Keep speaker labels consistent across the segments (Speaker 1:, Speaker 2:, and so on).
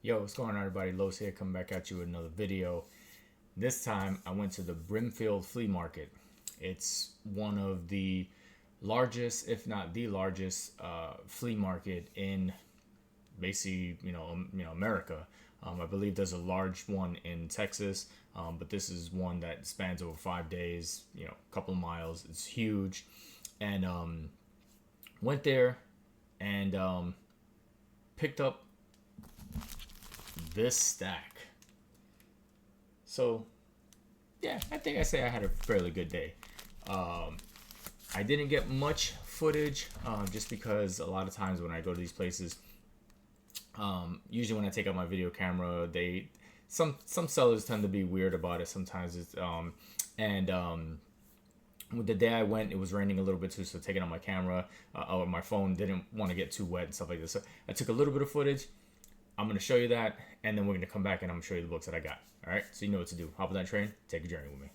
Speaker 1: Yo, what's going on, everybody? Los here, coming back at you with another video. This time, I went to the Brimfield Flea Market. It's one of the largest, if not the largest, flea market in basically, America. I believe there's a large one in Texas, but this is one that spans over 5 days. A couple of miles. It's huge, and went there and picked up this stack. So yeah, I think I say I had a fairly good day. I didn't get much footage just because a lot of times when I go to these places, usually when I take out my video camera, some sellers tend to be weird about it. Sometimes it's with the day I went, it was raining a little bit too, so taking out my camera or my phone didn't want to get too wet and stuff like this. So I took a little bit of footage. I'm going to show you that, and then we're going to come back and I'm going to show you the books that I got. All right, so you know what to do. Hop on that train, take a journey with me.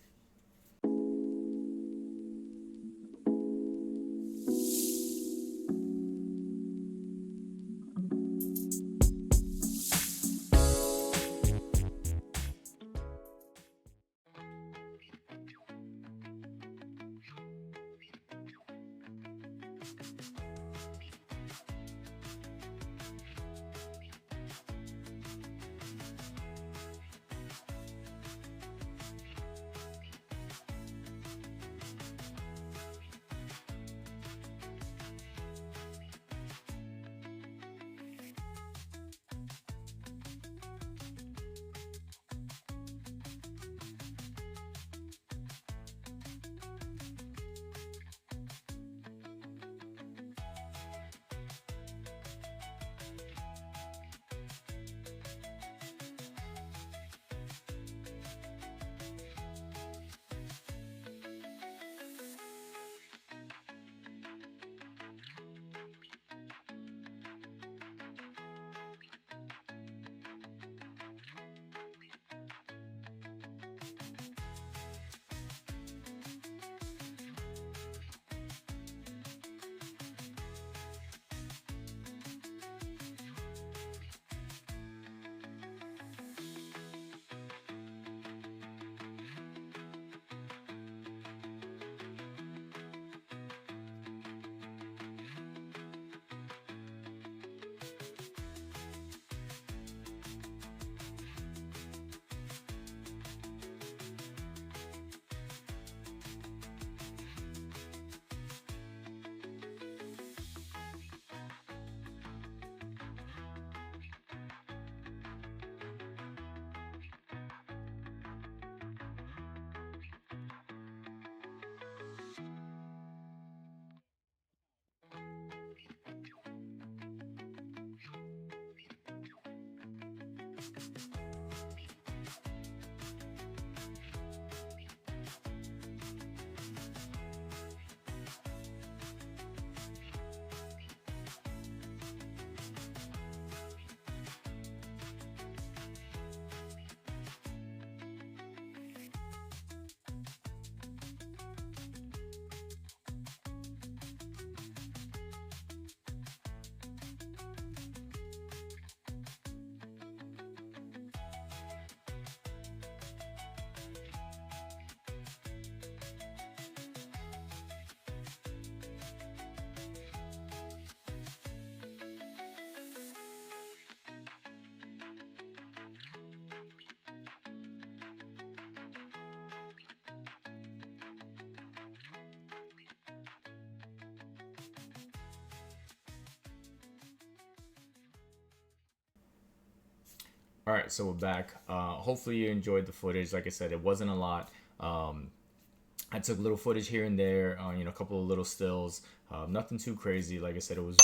Speaker 1: All right, so we're back. Hopefully you enjoyed the footage. Like I said, it wasn't a lot. I took little footage here and there, a couple of little stills. Nothing too crazy. Like I said, it was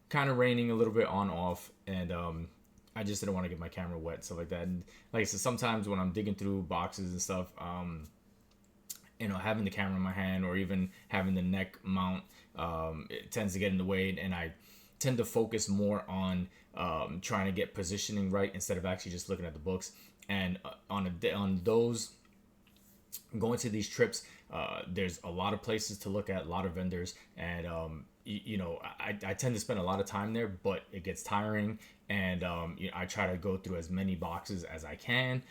Speaker 1: kind of raining a little bit on off, and I just didn't want to get my camera wet, stuff like that. And like I said, sometimes when I'm digging through boxes and stuff, having the camera in my hand or even having the neck mount, it tends to get in the way, and I tend to focus more on trying to get positioning right instead of actually just looking at the books. And on those going to these trips, there's a lot of places to look at, a lot of vendors, and I tend to spend a lot of time there, but it gets tiring, and I try to go through as many boxes as I can.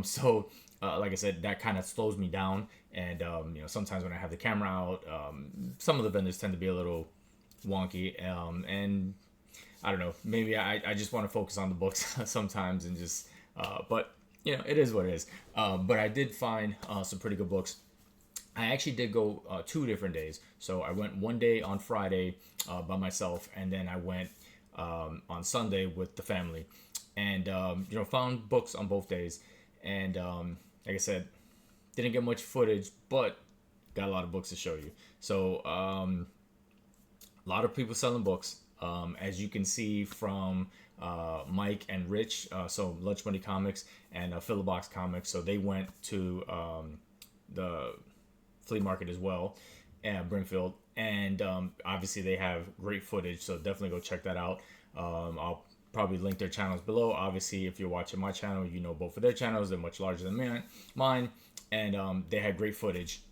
Speaker 1: So like I said, that kind of slows me down, and sometimes when I have the camera out, some of the vendors tend to be a little wonky, and I don't know, maybe I just want to focus on the books sometimes, and just but it is what it is. But I did find some pretty good books. I actually did go 2 different days. So I went one day on Friday by myself, and then I went on Sunday with the family, and found books on both days. And like I said, didn't get much footage, but got a lot of books to show you. So a lot of people selling books, as you can see from Mike and Rich, so Lunch Money Comics and Fill a Box Comics. So they went to the flea market as well, and Brimfield, and obviously they have great footage, so definitely go check that out. I'll probably link their channels below. Obviously, if you're watching my channel, you know both of their channels. They're much larger than mine, and they had great footage.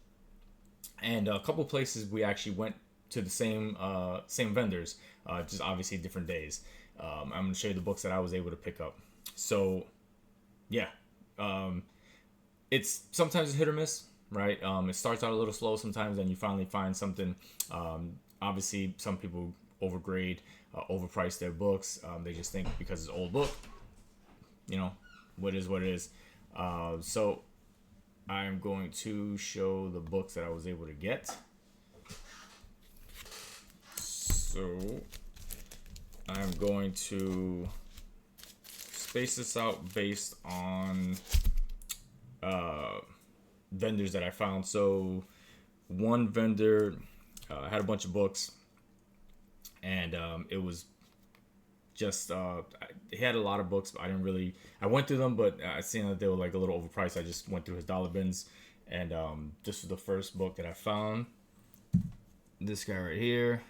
Speaker 1: And a couple places we actually went to the same vendors, just obviously different days. I'm gonna show you the books that I was able to pick up. So yeah, it's sometimes hit or miss, right? It starts out a little slow sometimes, and you finally find something. Obviously, some people overgrade, overprice their books. They just think because it's an old book, what is what it is. So I'm going to show the books that I was able to get. So I'm going to space this out based on vendors that I found. So one vendor had a bunch of books, and it was just he had a lot of books, but I went through them, but I seen that they were like a little overpriced. I just went through his dollar bins, and this was the first book that I found. This guy right here.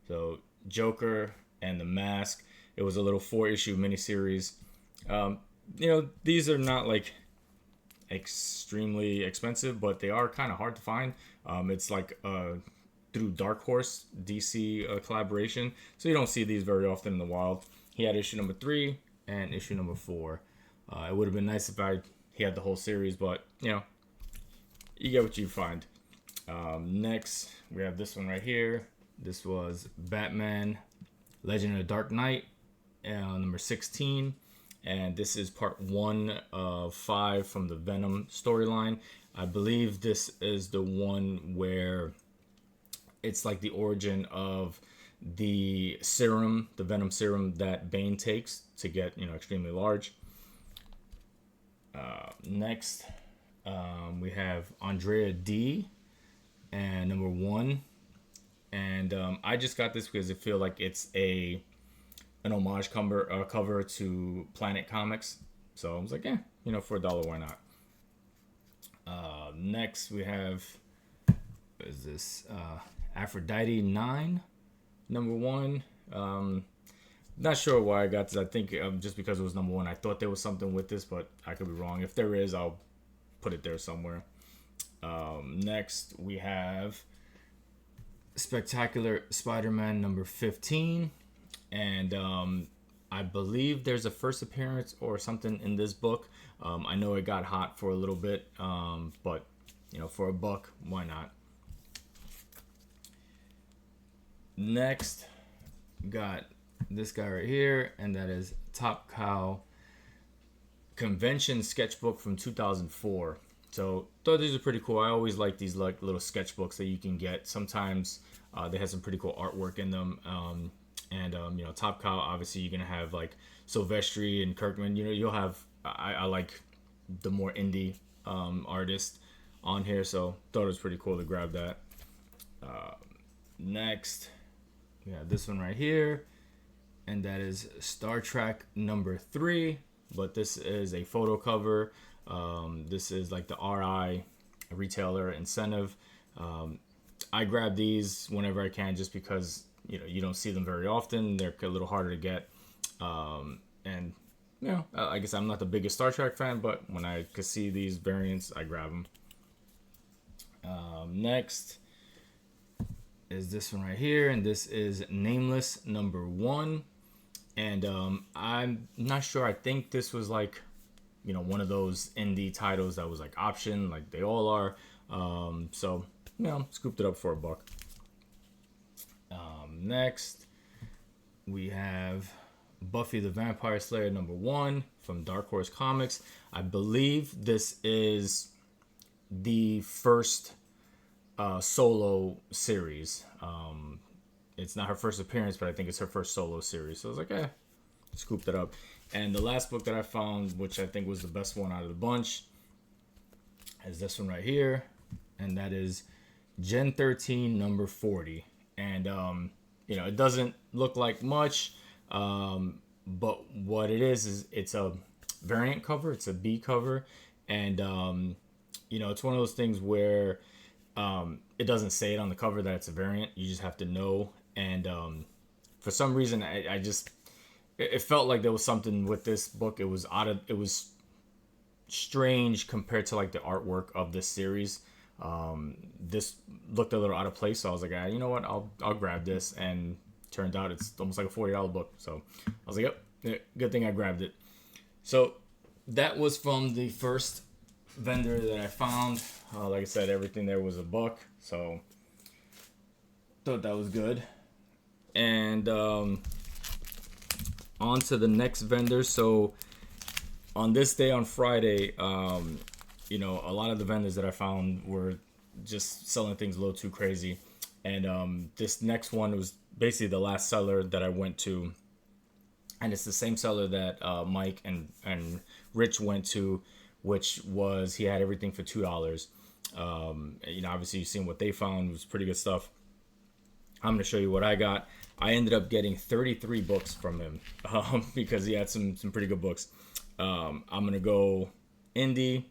Speaker 1: So Joker and the Mask. It was a little 4-issue miniseries. These are not like extremely expensive, but they are kind of hard to find. It's like through Dark Horse DC collaboration, so you don't see these very often in the wild. He had issue number 3 and issue number 4. It would have been nice if he had the whole series, but you get what you find. Next we have this one right here. This was Batman Legend of the Dark Knight, number 16. And this is part 1 of 5 from the Venom storyline. I believe this is the one where it's like the origin of the serum, the Venom serum that Bane takes to get, extremely large. Next, we have Andrea D. and number 1. And I just got this because I feel like it's an homage cover to Planet Comics. So I was like, for $1, why not? Next we have, what is this? Aphrodite 9, number 1. Not sure why I got this. I think just because it was number 1. I thought there was something with this, but I could be wrong. If there is, I'll put it there somewhere. Next we have Spectacular Spider-Man number 15, and I believe there's a first appearance or something in this book. I know it got hot for a little bit, but for $1, why not? Next, got this guy right here, and that is Top Cow Convention Sketchbook from 2004. So thought these are pretty cool. I always like these like little sketchbooks that you can get. Sometimes they have some pretty cool artwork in them. And Top Cow, obviously you're gonna have like Silvestri and Kirkman. You'll have I like the more indie artists on here, so thought it was pretty cool to grab that. Next, we have this one right here, and that is Star Trek number 3. But this is a photo cover. This is like the RI retailer incentive. I grab these whenever I can, just because you don't see them very often. They're a little harder to get, and I guess I'm not the biggest Star Trek fan, but when I could see these variants, I grab them. Next, is this one right here, and this is Nameless #1. And I'm not sure. I think this was like, one of those indie titles that was like option, like they all are. So scooped it up for $1. Next, we have Buffy the Vampire Slayer #1 from Dark Horse Comics. I believe this is the first solo series. It's not her first appearance, but I think it's her first solo series. So I was like, scooped it up. And the last book that I found, which I think was the best one out of the bunch, is this one right here. And that is Gen 13 #40. And, it doesn't look like much, but what it is it's a variant cover. It's a B cover. And, it's one of those things where it doesn't say it on the cover that it's a variant. You just have to know. And for some reason, it felt like there was something with this book. It was strange compared to like the artwork of this series. This looked a little out of place, so I was like, you know what, I'll grab this. And turned out it's almost like a $40 book. So I was like, yep, good thing I grabbed it. So that was from the first vendor that I found. Like I said, everything there was $1, so thought that was good. And on to the next vendor. So on this day, on Friday, a lot of the vendors that I found were just selling things a little too crazy. And this next one was basically the last seller that I went to, and it's the same seller that Mike and Rich went to, which was, he had everything for $2. Obviously you've seen what they found. It was pretty good stuff. I'm going to show you what I got. I ended up getting 33 books from him because he had some pretty good books. I'm going to go indie,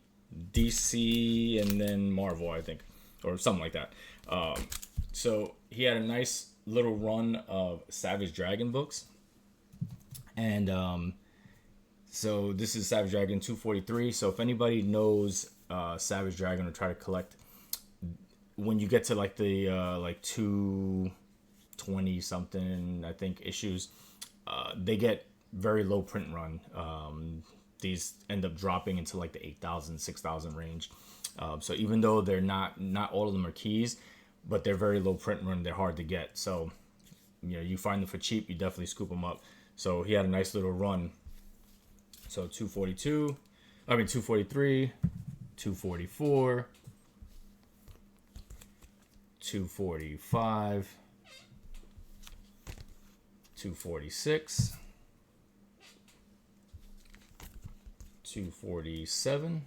Speaker 1: DC, and then Marvel, I think, or something like that. So he had a nice little run of Savage Dragon books. And so this is Savage Dragon 243. So if anybody knows Savage Dragon or try to collect, when you get to like the like 220 something, I think, issues, they get very low print run. These end up dropping into like the 8,000, 6,000 range. So even though they're not all of them are keys, but they're very low print run, they're hard to get. So you find them for cheap, you definitely scoop them up. So he had a nice little run. So 243, 244, 245, 246, 247,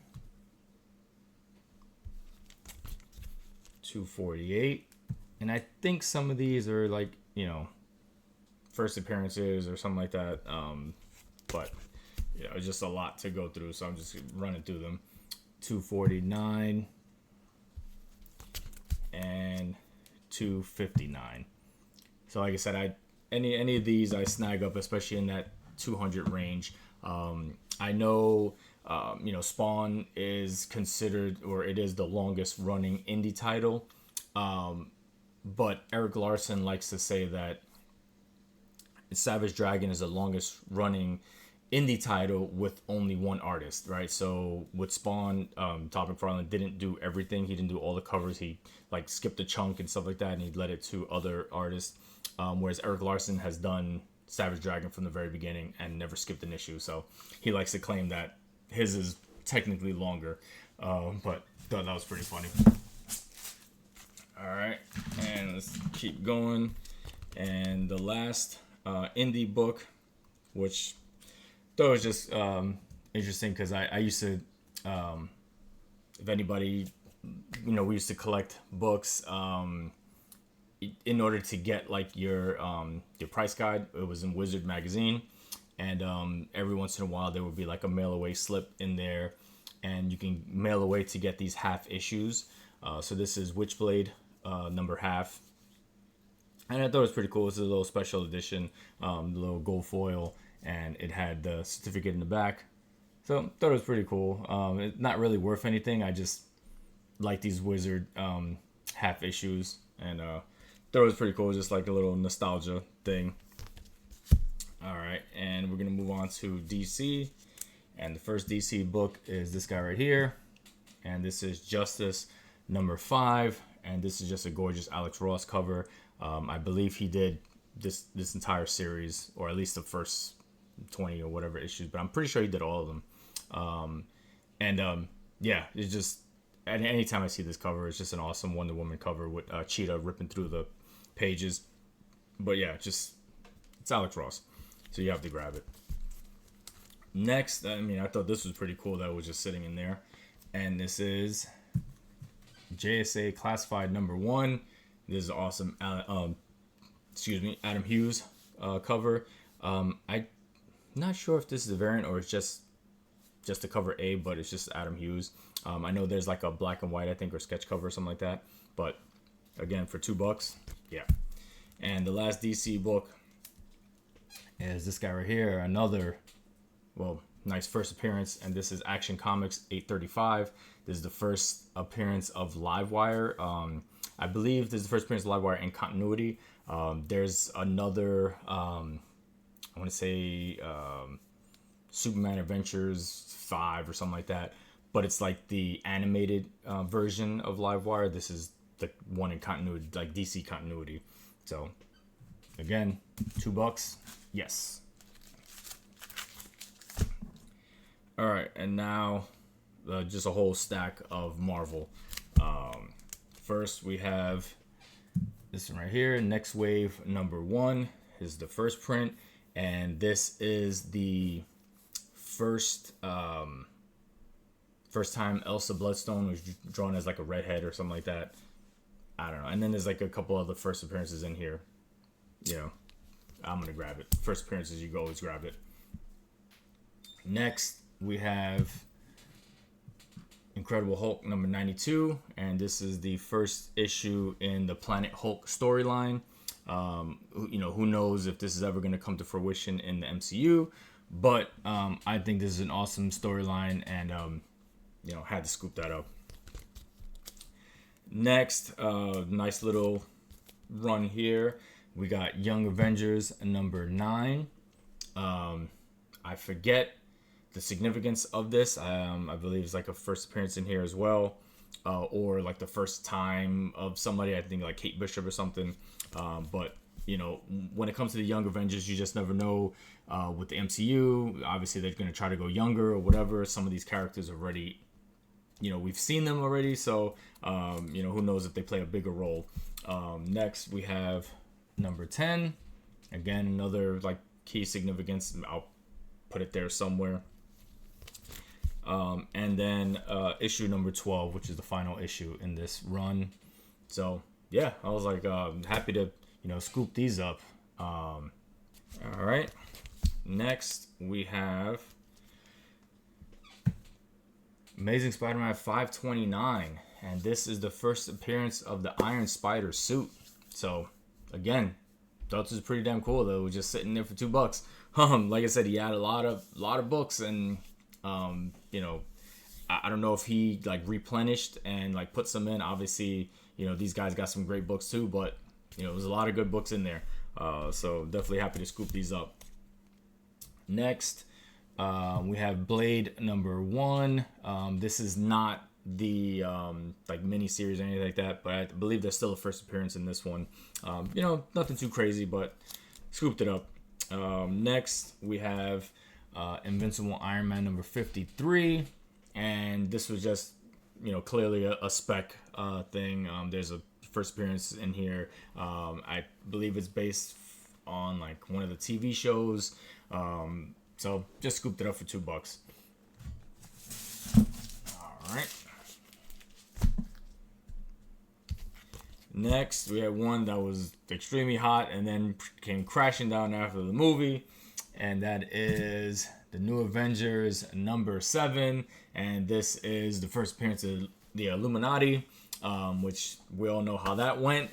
Speaker 1: 248, and I think some of these are like, first appearances or something like that. But it's just a lot to go through, so I'm just running through them. 249 and 259. So like I said, any of these I snag up, especially in that 200 range. I know, Spawn is considered, or it is the longest running indie title. But Eric Larson likes to say that Savage Dragon is the longest running indie title with only one artist, right? So with Spawn, Todd McFarlane didn't do everything. He didn't do all the covers. He like skipped a chunk and stuff like that, and he let it to other artists. Whereas Eric Larson has done Savage Dragon from the very beginning and never skipped an issue. So he likes to claim that his is technically longer. But thought that was pretty funny. All right, and let's keep going. And the last indie book, which thought was just interesting because I used to, if anybody, we used to collect books in order to get like your price guide. It was in Wizard magazine, and every once in a while there would be like a mail away slip in there, and you can mail away to get these half issues. So this is Witchblade number half. And I thought it was pretty cool. It's a little special edition, the little gold foil, and it had the certificate in the back. So I thought it was pretty cool. It's not really worth anything. I just like these Wizard half issues, and thought it was pretty cool, just like a little nostalgia thing. All right, and we're gonna move on to DC, and the first DC book is this guy right here, and this is Justice #5, and this is just a gorgeous Alex Ross cover. I believe he did this entire series, or at least the first 20 or whatever issues, but I'm pretty sure he did all of them. Yeah, it's just, anytime I see this cover, it's just an awesome Wonder Woman cover with Cheetah ripping through the pages. But yeah, it's Alex Ross, so you have to grab it. Next, I thought this was pretty cool that it was just sitting in there, and this is JSA Classified #1. This is awesome. Adam Hughes cover. I'm not sure if this is a variant or it's just a cover A, but it's just Adam Hughes. I know there's like a black and white, I think, or sketch cover or something like that. But again, for $2, yeah. And the last DC book is this guy right here. Another, nice first appearance. And this is Action Comics 835. This is the first appearance of Livewire. I believe this is the first appearance of Livewire in continuity. There's another, I want to say Superman Adventures 5 or something like that. But it's like the animated version of Livewire. This is the one in continuity, like DC continuity. So, again, $2. Yes. All right, and now just a whole stack of Marvel. First, we have this one right here. Next Wave #1 is the first print, and this is the first time Elsa Bloodstone was drawn as like a redhead or something like that. I don't know. And then there's like a couple other first appearances in here. I'm gonna grab it. First appearances, you can always grab it. Next, we have Incredible Hulk #92, and this is the first issue in the Planet Hulk storyline. Who knows if this is ever going to come to fruition in the MCU, but I think this is an awesome storyline, and had to scoop that up. Next, nice little run here. We got Young Avengers #9. I forget the significance of this. I believe it's like a first appearance in here as well, or like the first time of somebody. I think like Kate Bishop or something. But when it comes to the Young Avengers, you just never know. With the MCU, obviously they're going to try to go younger or whatever. Some of these characters already, we've seen them already, so who knows if they play a bigger role. Next, we have #10. Again, another like key significance. I'll put it there somewhere. And then issue #12, which is the final issue in this run. So yeah, I was like happy to scoop these up. All right. Next, we have Amazing Spider-Man 529, and this is the first appearance of the Iron Spider suit. So again, thought this was pretty damn cool though. It was just sitting there for $2. Like I said, he had a lot of books, and I don't know if he like replenished and like put some in. Obviously, these guys got some great books too, but there's a lot of good books in there. So definitely happy to scoop these up. Next, we have Blade #1. This is not the like mini series or anything like that, but I believe there's still a first appearance in this one. Nothing too crazy, but scooped it up. Next, we have Invincible Iron Man #53, and this was just clearly a spec thing. There's a first appearance in here. I believe it's based on like one of the TV shows. So just scooped it up for $2. All right. Next, we had one that was extremely hot and then came crashing down after the movie, and that is the New Avengers #7, and this is the first appearance of the Illuminati, which we all know how that went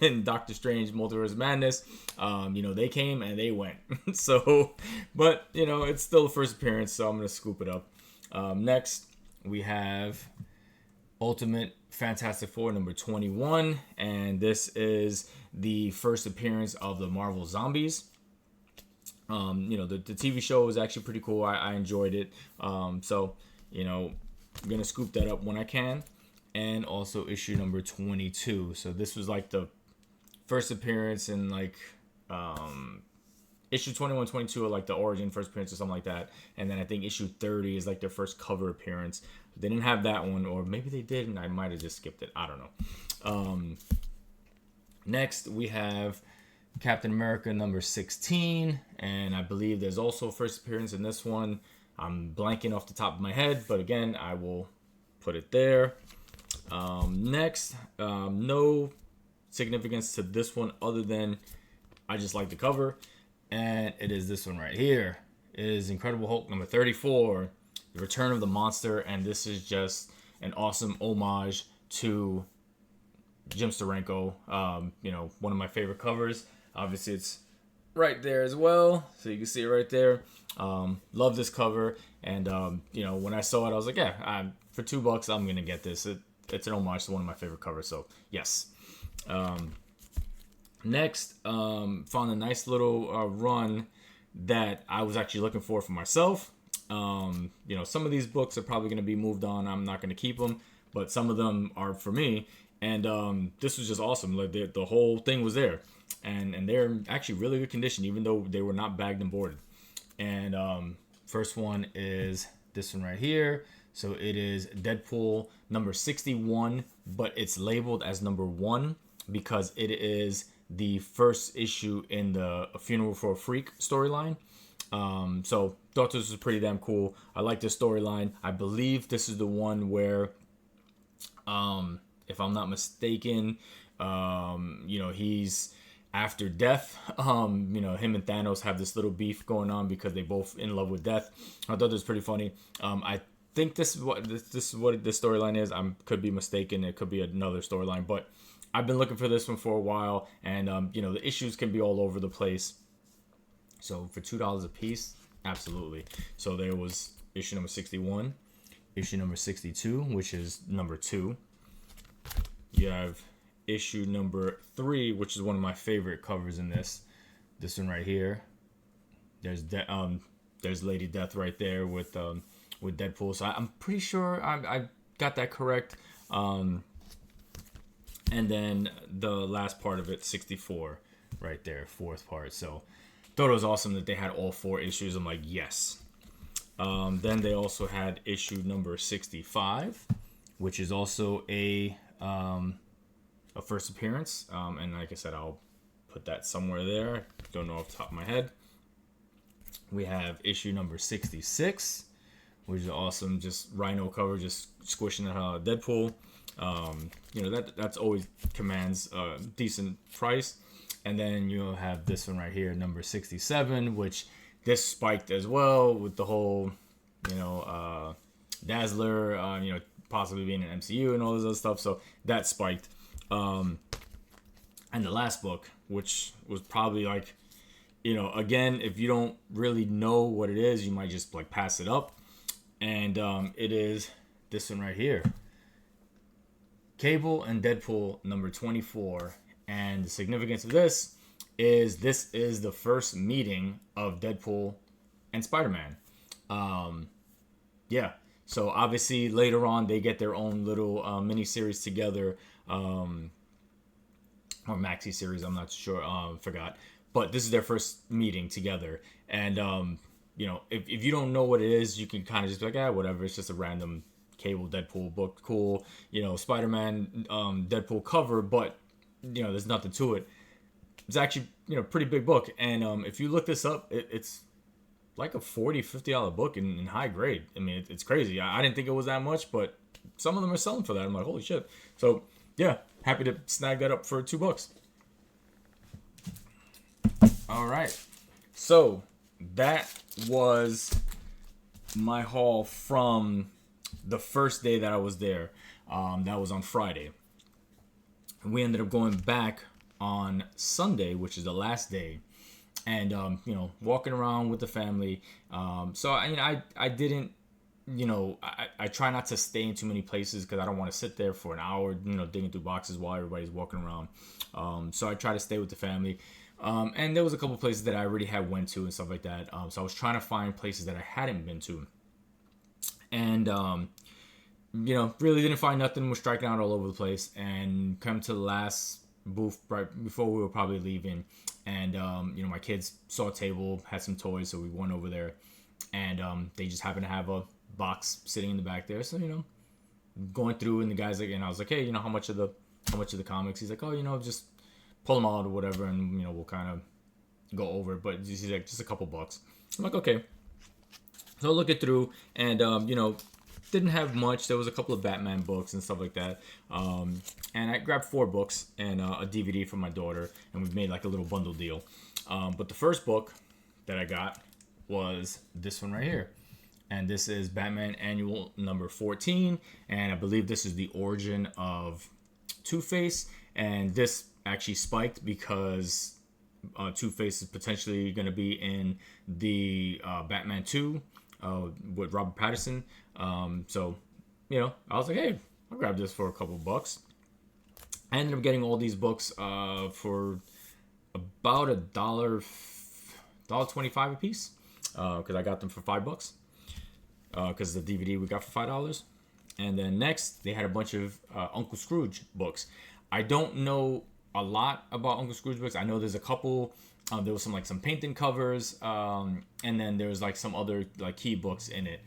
Speaker 1: in Doctor Strange Multiverse of Madness. They came and they went. So, but it's still the first appearance, so I'm gonna scoop it up. Next, we have Ultimate Fantastic Four number 21, and this is the first appearance of the Marvel Zombies. The TV show was actually pretty cool. I enjoyed it. So, I'm going to scoop that up when I can. And also issue number 22. So this was like the first appearance in like issue 21, 22 are like the origin first appearance or something like that. And then I think issue 30 is like their first cover appearance. They didn't have that one, or maybe they did and I might have just skipped it. I don't know. Next we have Captain America number 16, and I believe there's also a first appearance in this one. I'm blanking off the top of my head, but again, I will put it there. Next, no significance to this one other than I just like the cover, and it is this one right here. It is Incredible Hulk number 34, The Return of the Monster, and this is just an awesome homage to Jim Steranko. One of my favorite covers. Obviously, it's right there as well, so you can see it right there. Love this cover, and when I saw it, I was like, yeah, for $2, I'm gonna get this. It's an homage to one of my favorite covers, so yes. Next, found a nice little run that I was actually looking for myself. Some of these books are probably gonna be moved on. I'm not gonna keep them, but some of them are for me. And this was just awesome. Like the whole thing was there. And they're actually really good condition, even though they were not bagged and boarded. And first one is this one right here. So it is Deadpool number 61, but it's labeled as number 1 because it is the first issue in the A Funeral for a Freak storyline. So thought this was pretty damn cool. I like this storyline. I believe this is the one where, if I'm not mistaken, he's after death. Him and Thanos have this little beef going on because they both in love with death. I thought this was pretty funny. I think this is what this storyline is. I could be mistaken. It could be another storyline, but I've been looking for this one for a while, and the issues can be all over the place. So for $2 a piece, absolutely. So there was issue number 61, issue number 62, which is number 2. You have issue number 3, which is one of my favorite covers in this one right here. There's Lady Death right there with Deadpool. So I'm pretty sure I got that correct. And then the last part of it, 64, right there, fourth part. So thought it was awesome that they had all 4 issues. I'm like, yes. Then they also had issue number 65, which is also a first appearance. And like I said, I'll put that somewhere there. Don't know off the top of my head. We have issue number 66, which is awesome. Just Rhino cover, just squishing the hell out of Deadpool. That's always commands a decent price. And then you'll have this one right here, number 67, which this spiked as well with the whole, Dazzler, possibly being an MCU and all this other stuff. So that spiked. And the last book, which was probably like, again, if you don't really know what it is, you might just like pass it up. And it is this one right here. Cable and Deadpool number 24. And the significance of this is the first meeting of Deadpool and Spider-Man. So obviously later on they get their own little mini series together, or maxi series. I'm not sure. Forgot. But this is their first meeting together. And if you don't know what it is, you can kind of just be like, whatever. It's just a random Cable Deadpool book. Cool. Spider-Man Deadpool cover, but there's nothing to it. It's actually, pretty big book. And if you look this up, it's like a $40-$50 book in high grade. I mean, it's crazy. I didn't think it was that much, but some of them are selling for that. I'm like, holy shit. So yeah, happy to snag that up for $2. All right. So that was my haul from the first day that I was there. That was on Friday. We ended up going back on Sunday, which is the last day, and walking around with the family. So I didn't I try not to stay in too many places because I don't want to sit there for an hour, digging through boxes while everybody's walking around. So I try to stay with the family. And there was a couple places that I already had went to and stuff like that. So I was trying to find places that I hadn't been to. And, really didn't find nothing. Was striking out all over the place. And come to the last booth right before we were probably leaving. And, my kids saw a table, had some toys. So we went over there. And they just happened to have a box sitting in the back there. So, going through, and the guy's like, and I was like, hey, how much of the comics? He's like, oh, just pull them out or whatever, and we'll kind of go over it. But he's like, just a couple bucks. I'm like, okay. So I look it through, and didn't have much. There was a couple of Batman books and stuff like that. And I grabbed 4 books and a DVD for my daughter, and we made like a little bundle deal. But the first book that I got was this one right here. And this is Batman Annual number 14. And I believe this is the origin of Two-Face. And this actually spiked because Two-Face is potentially going to be in the Batman 2 with Robert Pattinson. So, I was like, hey, I'll grab this for a couple bucks. I ended up getting all these books for about $1.25 a piece. Because I got them for $5. Because the DVD we got for $5. And then next, they had a bunch of Uncle Scrooge books. I don't know a lot about Uncle Scrooge books. I know there's a couple. There was some painting covers, and then there was like some other like key books in it.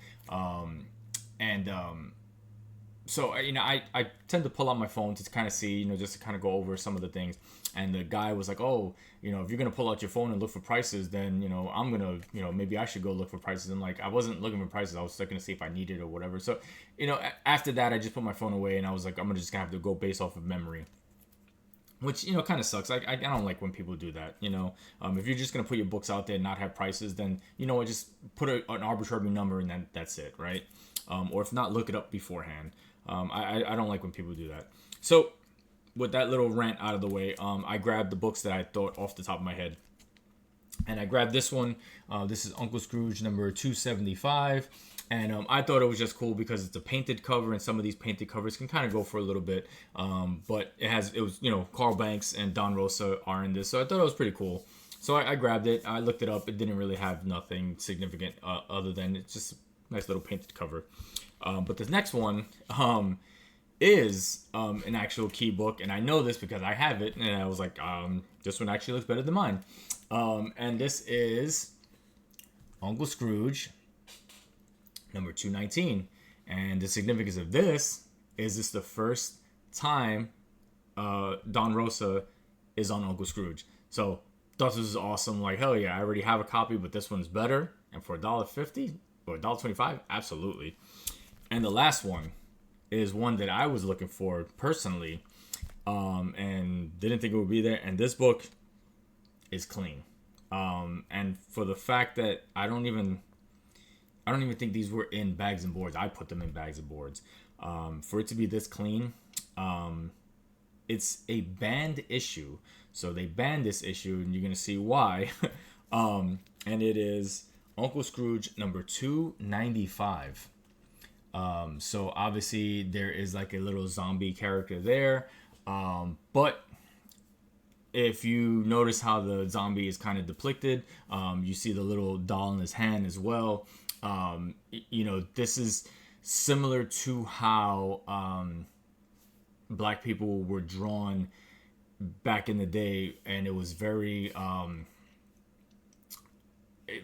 Speaker 1: So I tend to pull out my phone to kind of see, just to kind of go over some of the things. And the guy was like, oh, if you're gonna pull out your phone and look for prices, then I'm gonna, maybe I should go look for prices. And like, I wasn't looking for prices. I was looking to see if I needed or whatever. So after that, I just put my phone away, and I was like, I'm just gonna have to go based off of memory. Which, kind of sucks. I don't like when people do that, If you're just going to put your books out there and not have prices, then, just put an arbitrary number and then that's it, right? Or if not, look it up beforehand. I don't like when people do that. So, with that little rant out of the way, I grabbed the books that I thought off the top of my head. And I grabbed this one. This is Uncle Scrooge number 275. And I thought it was just cool because it's a painted cover, and some of these painted covers can kind of go for a little bit. But it was Carl Banks and Don Rosa are in this, so I thought it was pretty cool. So I grabbed it. I looked it up. It didn't really have nothing significant other than it's just a nice little painted cover. But the next one is an actual key book, and I know this because I have it, and I was like, this one actually looks better than mine. And this is Uncle Scrooge number 219. And the significance of this is the first time Don Rosa is on Uncle Scrooge. So thought this was awesome. Like, hell yeah, I already have a copy, but this one's better. And for $1.50 or $1.25, absolutely. And the last one is one that I was looking for personally, and didn't think it would be there. And this book is clean. And for the fact that I don't even think these were in bags and boards. I put them in bags and boards. For it to be this clean, it's a banned issue. So they banned this issue, and you're going to see why. And it is Uncle Scrooge number 295. So obviously there is like a little zombie character there. But if you notice how the zombie is kind of depicted, you see the little doll in his hand as well. This is similar to how black people were drawn back in the day, and it was very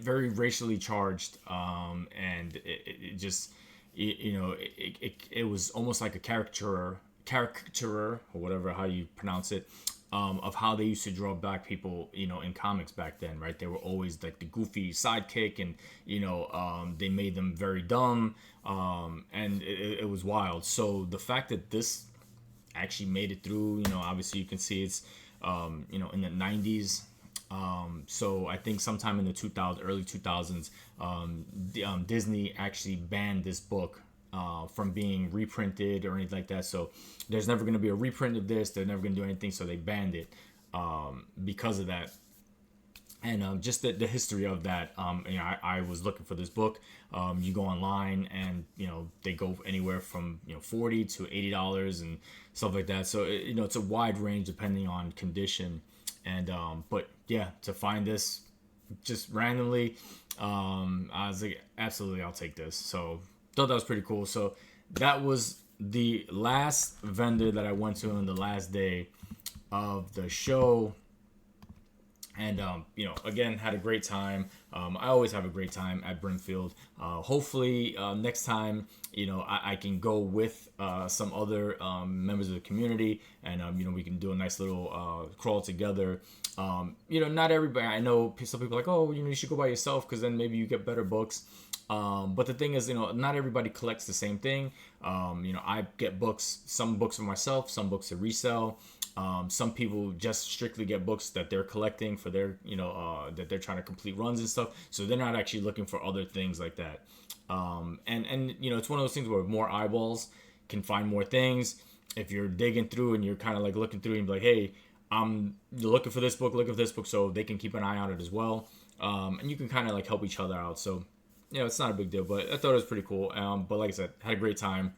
Speaker 1: very racially charged, and it just it was almost like a caricature or whatever how you pronounce it, of how they used to draw black people, in comics back then, right? They were always like the goofy sidekick, and they made them very dumb, and it was wild. So the fact that this actually made it through, obviously you can see it's in the 90s. So I think sometime in the early 2000s, Disney actually banned this book from being reprinted or anything like that. So there's never going to be a reprint of this. They're never going to do anything. So they banned it because of that. and just the history of that. I was looking for this book. You go online, and they go anywhere from $40 to $80 and stuff like that. So it's a wide range depending on condition. And but yeah, to find this just randomly, I was like, absolutely, I'll take this. So thought that was pretty cool. So that was the last vendor that I went to on the last day of the show. And again, had a great time. I always have a great time at Brimfield. Hopefully next time I can go with some other members of the community, and we can do a nice little crawl together. Not everybody, I know some people are like, oh, you should go by yourself because then maybe you get better books. But the thing is, not everybody collects the same thing. I get some books for myself, some books to resell. Some people just strictly get books that they're collecting for their, that they're trying to complete runs and stuff. So they're not actually looking for other things like that. And it's one of those things where more eyeballs can find more things. If you're digging through and you're kind of like looking through and be like, hey, I'm looking for this book, so they can keep an eye on it as well. And you can kind of like help each other out. So, it's not a big deal, but I thought it was pretty cool. But like I said, had a great time,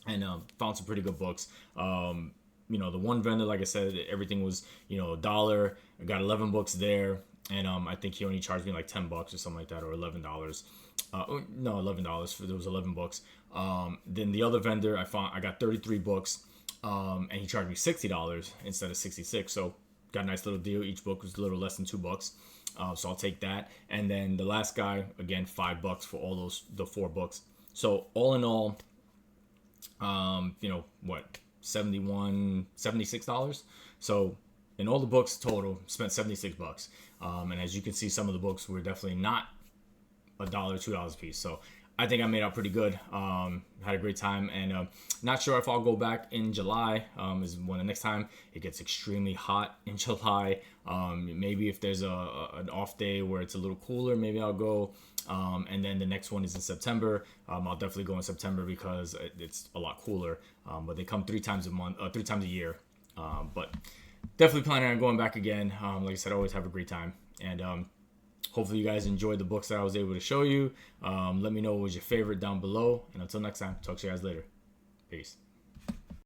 Speaker 1: and found some pretty good books. The one vendor, like I said, everything was, $1. I got 11 books there. And I think he only charged me like $10 or something like that, or $11. No, $11 for there was 11 books. Then the other vendor, I got 33 books, and he charged me $60 instead of 66. So got a nice little deal. Each book was a little less than $2. So I'll take that. And then the last guy, again, $5 for all the 4 books. So all in all, $76. So in all the books total, spent $76. And as you can see, some of the books were definitely not $1, $2 a piece. So I think I made out pretty good. Had a great time, and not sure if I'll go back in July. Is when the next time it gets extremely hot in July. Maybe if there's an off day where it's a little cooler, maybe I'll go. And then the next one is in September. I'll definitely go in September because it's a lot cooler. But they come 3 times a year. But definitely planning on going back again. Like I said, I always have a great time, and hopefully you guys enjoyed the books that I was able to show you. Let me know what was your favorite down below. And until next time, talk to you guys later. Peace.